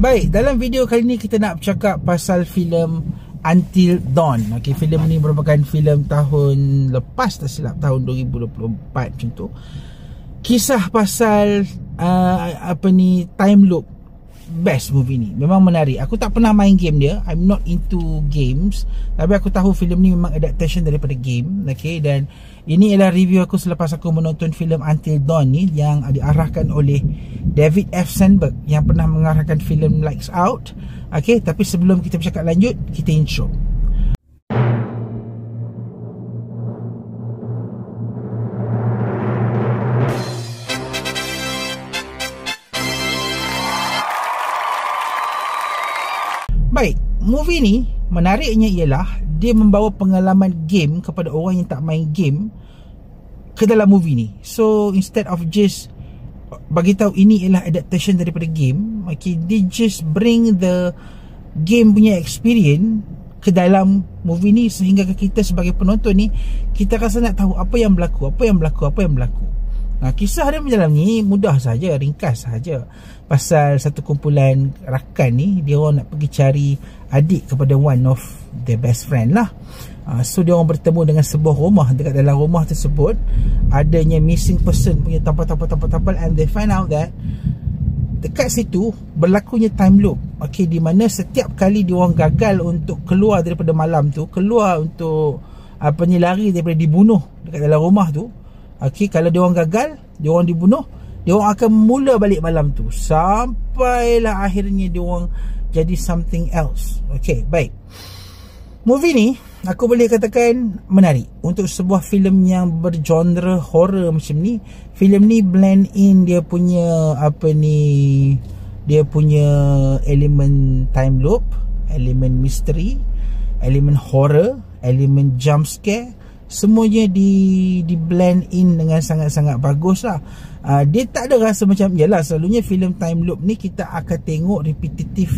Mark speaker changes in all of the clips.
Speaker 1: Baik, dalam video kali ni kita nak bercakap pasal filem Until Dawn. Okey, filem ni merupakan filem tahun lepas, tak silap tahun 2024 macam tu. Kisah pasal time loop. Best movie ni, memang menarik. Aku tak pernah main game dia, I'm not into games, tapi aku tahu filem ni memang adaptation daripada game. Okay, dan ini adalah review aku selepas aku menonton filem Until Dawn ni, yang diarahkan oleh David F. Sandberg yang pernah mengarahkan filem Lights Out. Okay, tapi sebelum kita bercakap lanjut, kita intro. Baik, movie ni menariknya ialah dia membawa pengalaman game kepada orang yang tak main game ke dalam movie ni. So instead of just bagi tahu ini ialah adaptation daripada game, okay, they just bring the game punya experience ke dalam movie ni, sehingga kita sebagai penonton ni kita rasa nak tahu apa yang berlaku. Kisah dia macam ni mudah saja, ringkas saja. Pasal satu kumpulan rakan ni, dia orang nak pergi cari adik kepada one of their best friend lah. So dia orang bertemu dengan sebuah rumah. Dekat dalam rumah tersebut adanya missing person punya tampal, and they find out that dekat situ berlakunya time loop. Okay, di mana setiap kali dia orang gagal untuk keluar daripada malam tu, keluar untuk lari daripada dibunuh dekat dalam rumah tu. Okay, kalau dia orang gagal, dia orang dibunuh, dia orang akan mula balik malam tu sampailah akhirnya dia orang jadi something else. Okay, baik. Movie ni aku boleh katakan menarik untuk sebuah filem yang bergenre horror macam ni. Filem ni blend in dia punya dia punya elemen time loop, elemen misteri, elemen horror, elemen jump scare. Semuanya di blend in dengan sangat-sangat bagus lah. Dia tak ada rasa macam, yalah, selalunya filem time loop ni kita akan tengok repetitive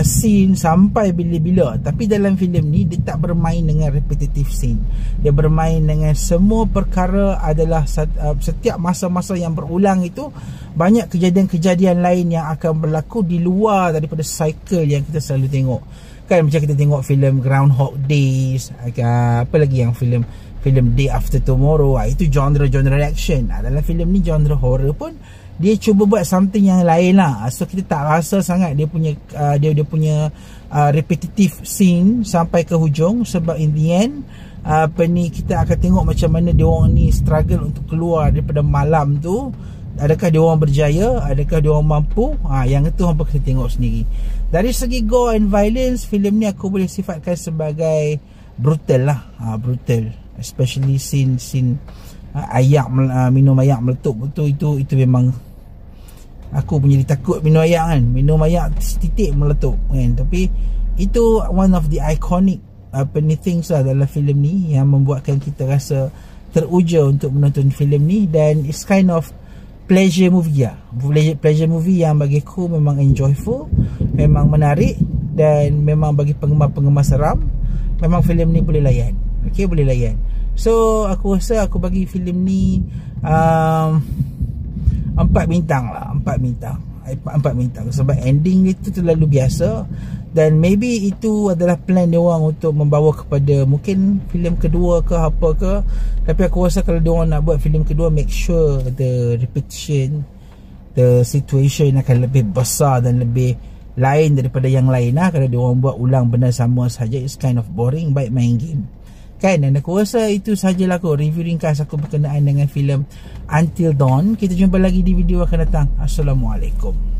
Speaker 1: scene sampai bila-bila. Tapi dalam filem ni dia tak bermain dengan repetitive scene. Dia bermain dengan semua perkara adalah setiap masa-masa yang berulang itu banyak kejadian-kejadian lain yang akan berlaku di luar daripada cycle yang kita selalu tengok. Kan macam kita tengok filem Groundhog Days, apa lagi yang filem Day After Tomorrow, itu genre action. Dalam filem ni genre horror pun dia cuba buat something yang lain lah. So kita tak rasa sangat dia punya repetitive scene sampai ke hujung, sebab in the end kita akan tengok macam mana dia orang ni struggle untuk keluar daripada malam tu. Adakah dia orang berjaya, adakah dia orang mampu, yang itu hampa kita tengok sendiri. Dari segi gore and violence, filem ni aku boleh sifatkan sebagai brutal lah. Brutal, especially scene ayak, minum ayak meletup itu memang aku punya takut minum ayak kan. Minum ayak titik meletup kan. Tapi itu one of the iconic things lah dalam filem ni yang membuatkan kita rasa teruja untuk menonton filem ni. Dan it's kind of pleasure movie lah. Pleasure movie yang bagi aku memang enjoyable, memang menarik, dan memang bagi penggemar-penggemar seram, memang filem ni boleh layan. Okay, boleh layan. So aku rasa aku bagi filem ni 4 bintang lah. 4 bintang sebab ending dia tu terlalu biasa. Dan maybe itu adalah plan dia orang untuk membawa kepada mungkin filem kedua ke apa ke. Tapi aku rasa kalau dia orang nak buat filem kedua, make sure the repetition, the situation akan lebih besar dan lebih lain daripada yang lain lah. Kalau dia orang buat ulang benda sama saja, it's kind of boring. Baik main game kan. Dan aku rasa itu sahajalah aku review ringkas aku berkenaan dengan filem Until Dawn. Kita jumpa lagi di video akan datang. Assalamualaikum.